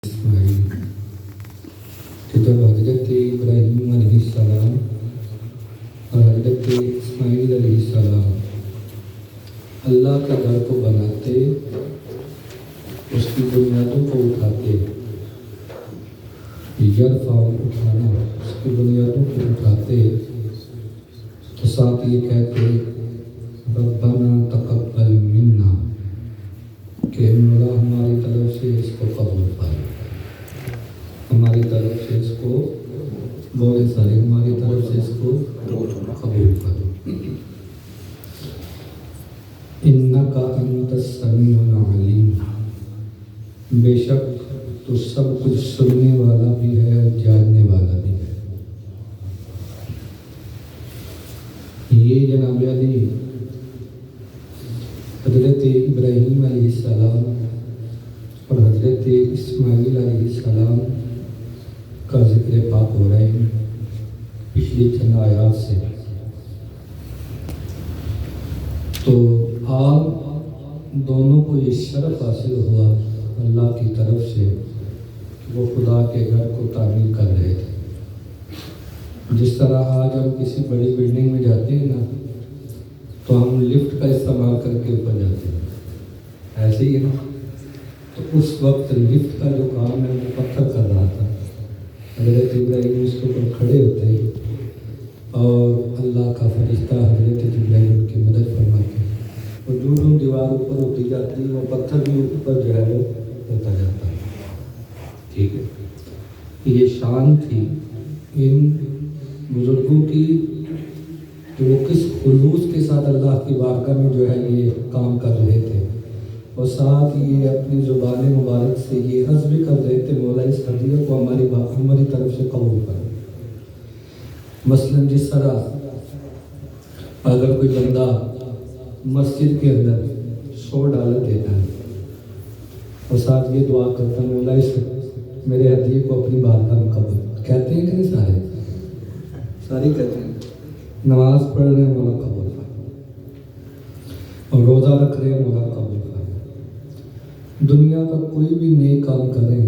اسماعیل کہ جب حضرت ابراہیم علیہ السلام اور حضرت اسماعیل علیہ السلام اللہ کے گھر کو بناتے، اس کی بنیادوں کو اٹھاتے، یرفع اٹھانا، اس کی بنیادوں کو اٹھاتے تو ساتھ یہ کہتے ربنا تقبل منا کہ مولا ہماری طرف سے اس کو قبول فرما، ہماری طرف سے اس کو بولے سارے ہماری طرف سے اس کو قبول کرو، انکا انت السمیع العلیم، بے شک تو سب کچھ سننے والا بھی ہے اور جاننے والا بھی ہے۔ یہ جناب علی حضرت ابراہیم علیہ السلام اور حضرت اسماعیل علیہ السلام کا ذکر پاک ہو رہے ہیں پچھلی چند آیات سے۔ تو آپ دونوں کو یہ شرف حاصل ہوا اللہ کی طرف سے کہ وہ خدا کے گھر کو تعمیر کر رہے تھے۔ جس طرح آج ہم کسی بڑی بلڈنگ میں جاتے ہیں نا تو ہم لفٹ کا استعمال کر کے اوپر جاتے ہیں، ایسے ہی ہے نا۔ تو اس وقت لفٹ کا جو کام ہے وہ پتھر کر رہا تھا، حضرت ابراہیم اس کے اوپر کھڑے ہوتے اور اللہ کا فرشتہ حضرت ابراہیم ان کی مدد فرماتے، اور جو دیوار اوپر ہوتی جاتی وہ پتھر بھی اوپر جو ہے وہ ہوتا جاتا ہے۔ ٹھیک ہے، یہ شان تھی ان بزرگوں کی کہ وہ کس خلوص کے ساتھ اللہ کی بارگاہ میں جو ہے یہ کام کر رہے تھے، اور ساتھ یہ اپنی زبان مبارک سے یہ عزم کر رہے تھے مولا اس ہدیہ کو ہماری طرف سے قبول کرو۔ مثلا جس طرح اگر کوئی بندہ مسجد کے اندر $100 دیتا ہے اور ساتھ یہ دعا کرتا ہے مولا اس میرے ہدیے کو اپنی بارگاہ میں قبول، کہتے ہیں کہ نہیں سارے کہتے ہیں، نماز پڑھ رہے ہیں مولا قبول فرما، اور روزہ رکھ رہے ہیں مولا قبول فرما، دنیا کا کوئی بھی نیک کام کریں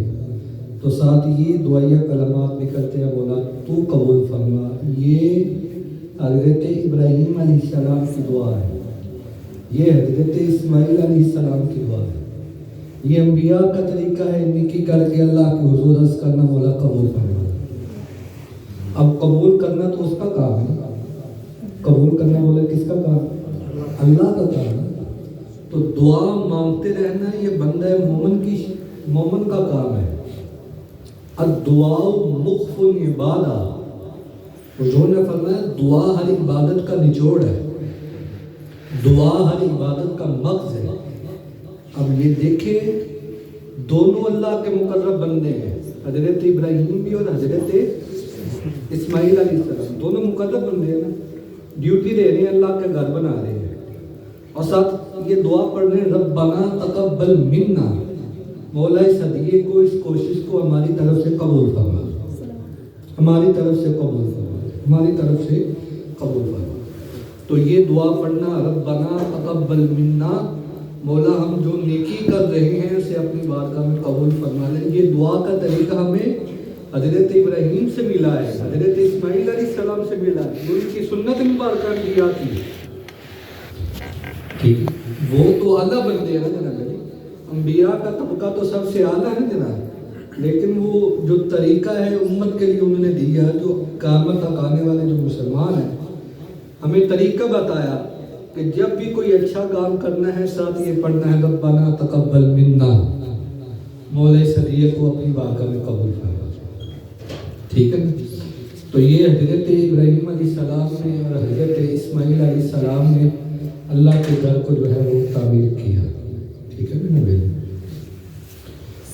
تو ساتھ یہ دعائیہ کلمات نکلتے ہیں مولا تو قبول فرما۔ یہ حضرت ابراہیم علیہ السلام کی دعا ہے، یہ حضرت اسماعیل علیہ السلام کی دعا ہے، یہ انبیاء کا طریقہ ہے نیکی کر کے اللہ کے حضور عرض کرنا مولا قبول فرما۔ اب قبول کرنا تو اس کا کام ہے، قبول کرنا بولے کس کا کام؟ اللہ کا کام ہے۔ تو دعا مانگتے رہنا یہ بندہ مومن کا کام ہے۔ الدعاء مخف العبادہ، حضور نے فرمایا دعا ہر عبادت کا نچوڑ ہے، دعا ہر عبادت کا مغز ہے۔ اب یہ دیکھیں دونوں اللہ کے مقرب بندے ہیں، حضرت ابراہیم بھی اور حضرت اسماعیل علیہ السلام، دونوں مقرب بندے ہیں نا، ڈیوٹی دے رہے ہیں، اللہ کے گھر بنا رہے ہیں، اور ساتھ یہ دعا پڑھ رہے ہیں ربنا تقبل منا، مولا اس ہدیے کو اس کوشش کو ہماری طرف سے قبول فرما، ہماری طرف سے قبول فرما، ہماری طرف سے قبول فرما۔ تو یہ دعا پڑھنا ربنا تقبل منا، مولا ہم جو نیکی کر رہے ہیں اسے اپنی بارگاہ میں قبول فرما لیں، یہ دعا کا طریقہ ہمیں حضرت ابراہیم سے ملا ہے، حضرت اسماعیل علیہ السلام سے ملا ہے، ان کی سنت مبارکہ کی آتی ہے۔ ٹھیک، وہ تو اعلیٰ بندے ہیں نا جناب، انبیاء کا طبقہ تو سب سے اعلیٰ ہے جناب، لیکن وہ جو طریقہ ہے امت کے لیے انہوں نے دیا، جو قیامت تک آنے والے جو مسلمان ہیں ہمیں طریقہ بتایا کہ جب بھی کوئی اچھا کام کرنا ہے ساتھ یہ پڑھنا ہے ربنا تقبل منا، مولا اس ہدیے کو اپنی بارگاہ میں قبول فرما۔ ٹھیک ہے نا؟ تو یہ حضرت ابراہیم علیہ السلام نے اور حضرت اسماعیل علیہ السلام نے اللہ کے گھر کو جو ہے وہ تعمیر کیا۔ ٹھیک ہے نا بھائی؟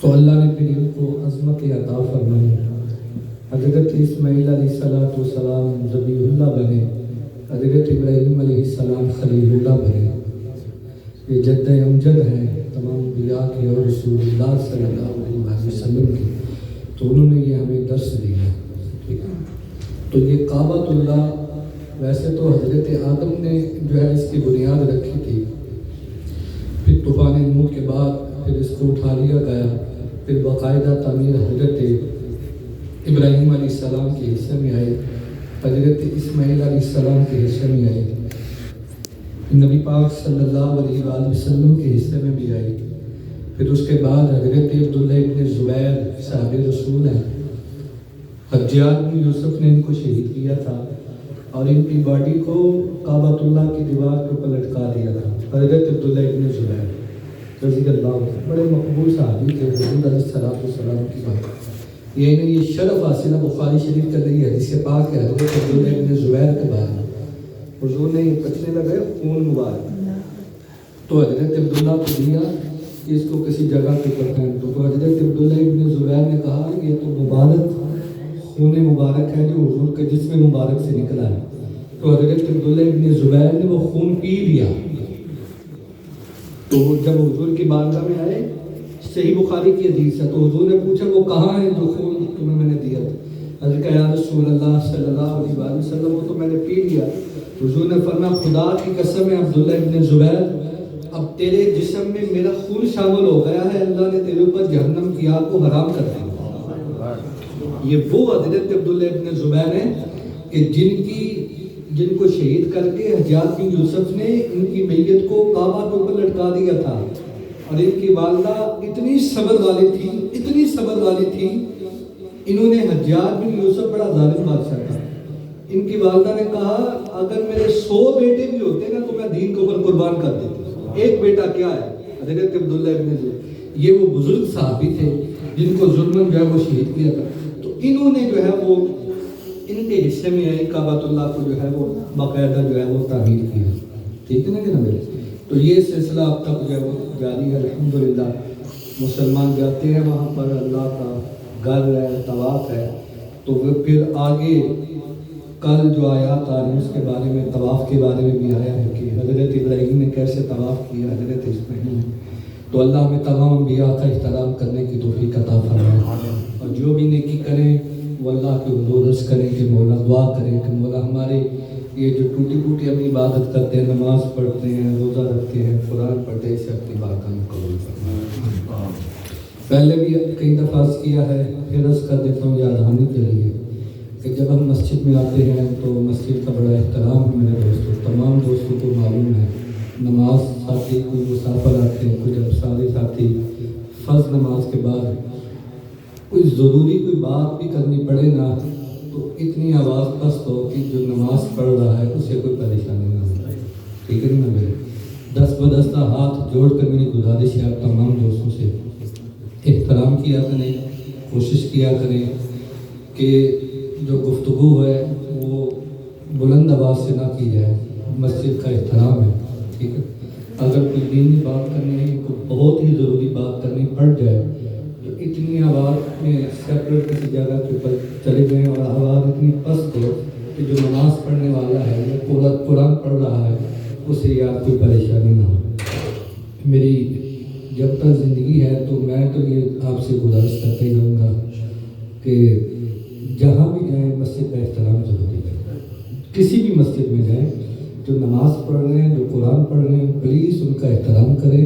تو اللہ نے پھر ان کو عظمت عطا فرمائی، حضرت اسماعیل علیہ السلام ذبیح اللہ بنے، حضرت ابراہیم علیہ السلام خلیل اللہ بنے۔ یہ جد امجد ہیں تمام انبیاء کے اور رسول اللہ صلی اللہ علیہ وسلم کی، تو انہوں نے یہ ہمیں درس دیا۔ ٹھیک ہے، تو یہ کعبۃ اللہ ویسے تو حضرت آدم نے جو ہے اس کی بنیاد رکھی تھی، پھر طوفان نوح کے بعد پھر اس کو اٹھا لیا گیا پھر باقاعدہ تعمیر حضرت ابراہیم علیہ السلام کے حصے میں آئی، حضرت اسماعیل علیہ السلام کے حصے میں آئی، نبی پاک صلی اللہ علیہ وآلہ وسلم کے حصے میں بھی آئی۔ پھر اس کے بعد حضرت عبداللہ ابن زبیر صاحب رسول ہیں، حجاج بن یوسف نے ان کو شہید کیا تھا اور ان کی باڈی کو کعبۃ اللہ کی دیوار کے اوپر لٹکا دیا تھا۔ حضرت عبداللہ ابن زبیر رضی اللہ عنہ بڑے مقبول صحابی تھے، حضور علیہ السلام کی بات یہ شرف حاصل ہے بخاری شریف کا ذریعہ حدیث پاک ہے حضرت عبداللہ ابن زبیر کے بارے میں حضور نے یہ پچنے لگے خون مبارک، تو حضرت عبداللہ کو دیا کہ اس کو کسی جگہ پہ کرتے ہیں، تو حضرت عبداللہ ابن زبیر نے کہا یہ تو مبارک خون مبارک ہے جو حضور کے جسم مبارک سے نکلا ہے، تو حضرت عبداللہ ابن زبیر نے وہ خون پی لیا۔ تو جب حضور کی بارگاہ میں آئے، صحیح بخاری کی حدیث ہے، تو حضور نے پوچھا وہ کہاں ہے جو خون تمہیں میں نے دیا تھا؟ حضرت کہا یا رسول اللہ صلی اللہ علیہ وآلہ وسلم وہ تو میں نے پی لیا۔ حضور نے فرمایا خدا کی قسم ہے عبداللہ ابن زبیر، اب تیرے جسم میں میرا خون شامل ہو گیا ہے، اللہ نے تیرے اوپر جہنم کی آگ کو حرام کر دیا۔ یہ وہ حضرت عبداللہ ابن زبیر ہیں کہ جن کو شہید کر کے حجاج بن یوسف نے ان کی میت کو کعبہ کے اوپر لٹکا دیا تھا، اور ان کی والدہ اتنی صبر والی تھی، انہوں نے حجاج بن یوسف بڑا ظالم بادشاہ تھا، ان کی والدہ نے کہا اگر میرے 100 بیٹے بھی ہوتے نا تو میں دین کے اوپر قربان کر دیتی، ایک بیٹا کیا ہے؟ حضرت عبداللہ ابن زبیر یہ وہ بزرگ صحابی تھے جن کو ظلمن جو ہے وہ شہید کیا تھا، تو انہوں نے جو ہے وہ ان کے حصے میں آئی کعبۃ اللہ کو جو ہے وہ باقاعدہ جو ہے وہ تعمیر کیا، ٹھیک ہے نا کہ نا میرے؟ تو یہ سلسلہ اب تک جو ہے وہ جاری ہے الحمدللہ، مسلمان جاتے ہیں وہاں پر، اللہ کا گھر ہے، طواف ہے، تو وہ پھر آگے کل جو آیات آ رہی ہیں اس کے بارے میں، طواف کے بارے میں بھی آیا ہے کہ حضرت ابراہیم نے کیسے طواف کیا، حضرت اسماعیل نے، تو اللہ ہمیں تمام انبیاء کا احترام کرنے کی توفیق عطا فرمائے، اور جو بھی نیکی کریں وہ اللہ کے حضور عرض کریں کہ مولا دعا کریں کہ مولا ہمارے یہ جو ٹوٹی پوٹی اپنی عبادت کرتے ہیں، نماز پڑھتے ہیں، روزہ رکھتے ہیں، قرآن پڑھتے ہیں، اسے اپنی بارگاہ میں قبول فرمائے۔ پہلے بھی کئی دفعہ عرض کیا ہے، پھر عرض کر دیتا ہوں یاد دہانی کے لیے کہ جب ہم مسجد میں آتے ہیں تو مسجد کا بڑا احترام ہے میرے دوستوں، تمام دوستوں کو معلوم ہے، نماز ساتھی کوئی مسافر آتے ہیں، کوئی جب سارے ساتھی فرض نماز کے بعد کوئی ضروری کوئی بات بھی کرنی پڑے نا تو اتنی آواز پست ہو کہ جو نماز پڑھ رہا ہے اسے کوئی پریشانی نہ ہو، ٹھیک ہے نا میرے؟ دست بدستہ ہاتھ جوڑ کر میری گزارش ہے آپ تمام دوستوں سے احترام کیا کریں، کوشش کیا کریں کہ جو گفتگو ہے وہ بلند آواز سے نہ کی جائے، مسجد کا احترام ہے، ٹھیک ہے؟ اگر کوئی دینی بات کرنی ہے، کوئی بہت ہی ضروری بات کرنی پڑ جائے تو اتنی آواز میں سیپریٹ کسی جگہ کے اوپر چلے گئے اور آواز اتنی پست ہو کہ جو نماز پڑھنے والا ہے یا قرآن پڑھ رہا ہے اسے یاد کوئی پریشانی نہ ہو۔ میری جب تک زندگی ہے تو میں تو یہ آپ سے گزارش کرتے ہی رہوں گا کہ جہاں بھی جائیں مسجد کا احترام ضروری ہے، کسی بھی مسجد میں جائیں، جو نماز پڑھ رہے ہیں، جو قرآن پڑھ رہے ہیں، پلیز ان کا احترام کریں،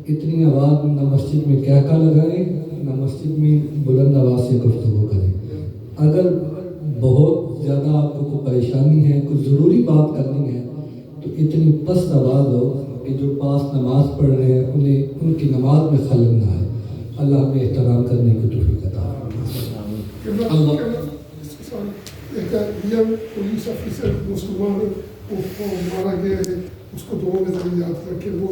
اتنی آواز نہ مسجد میں کیا لگائیں، نہ مسجد میں بلند آواز سے گفتگو کریں۔ اگر بہت زیادہ آپ کو کوئی پریشانی ہے، کوئی ضروری بات کرنی ہے تو اتنی پست آواز ہو کہ جو پاس نماز پڑھ رہے ہیں انہیں ان کی نماز میں خلل نہ آئے۔ اللہ ہمیں احترام کرنے کی توفیق عطا فرمائے۔ ایک ینگ پولیس آفیسر مسلمان کو مارا گیا ہے، اس کو دو نظر یاد کر کے 2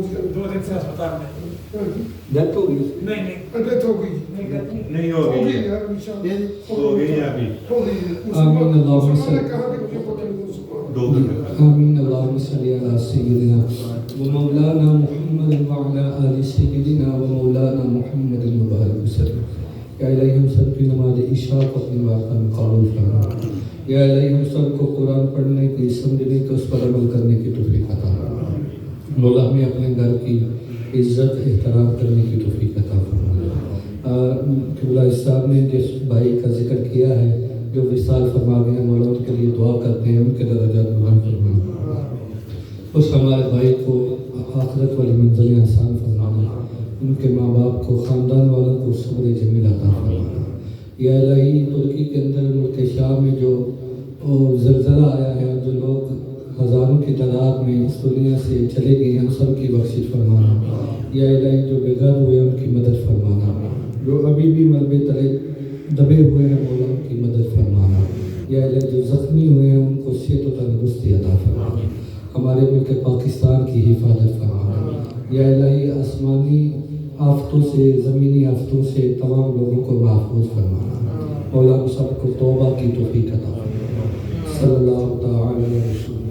دن سے اسپتال میں ڈیتھ ہو گئی؟ نہیں ڈیتھ ہو گئی، نہیں ہو گئی یار، انشاءاللہ ہو گئی ہے ابھی، ہو گئی ہے۔ آمین اللہم صلی آمین اللہم صلی علی سیدنا و مولانا محمد وعلی آل سیدنا و مولانا محمد مبارک وسلم۔ یا الہی ہم سب کی نماز عشاء کو اپنی واقعہ میں قبول فرما، یا الہی ہم سب کو قرآن پڑھنے کی، سمجھنے کی، اس پر عمل کرنے کی توفیق عطا فرما۔ مولا ہمیں اپنے گھر کی عزت احترام کرنے کی توفیق عطا فرما۔ قبلہ صاحب نے جس بھائی کا ذکر کیا ہے جو وصال فرما گئے ہیں، مولا ان کے لیے دعا کرتے ہیں، ان کے درجات بلند فرما، اس ہمارے بھائی کو آخرت والی منزلیں آسان فرمانا، ان کے ماں باپ کو، خاندان والوں کو صبر جمیل عطا فرمانا۔ یا الہی ترکی کے اندر ملک شام میں جو زلزلہ آیا ہے اور جو لوگ ہزاروں کی تعداد میں اس دنیا سے چلے گئے ہیں، ان سب کی بخشش فرمانا۔ یا الہی جو بے گھر ہوئے ان کی مدد فرمانا، جو ابھی بھی ملبے تلے دبے ہوئے ہیں مولا ان کی مدد فرمانا۔ یا الہی جو زخمی ہوئے ہیں ان کو صحت و تندرستی عطا فرمانا، ہمارے ملک پاکستان کی حفاظت فرمانا۔ یا الہی آسمانی آفتوں سے، زمینی آفتوں سے تمام لوگوں کو محفوظ فرمانا۔ مولا ہم سب کو توبہ کی توفیق عطا فرمانا۔ صلی اللہ تعالی علیہ وسلم۔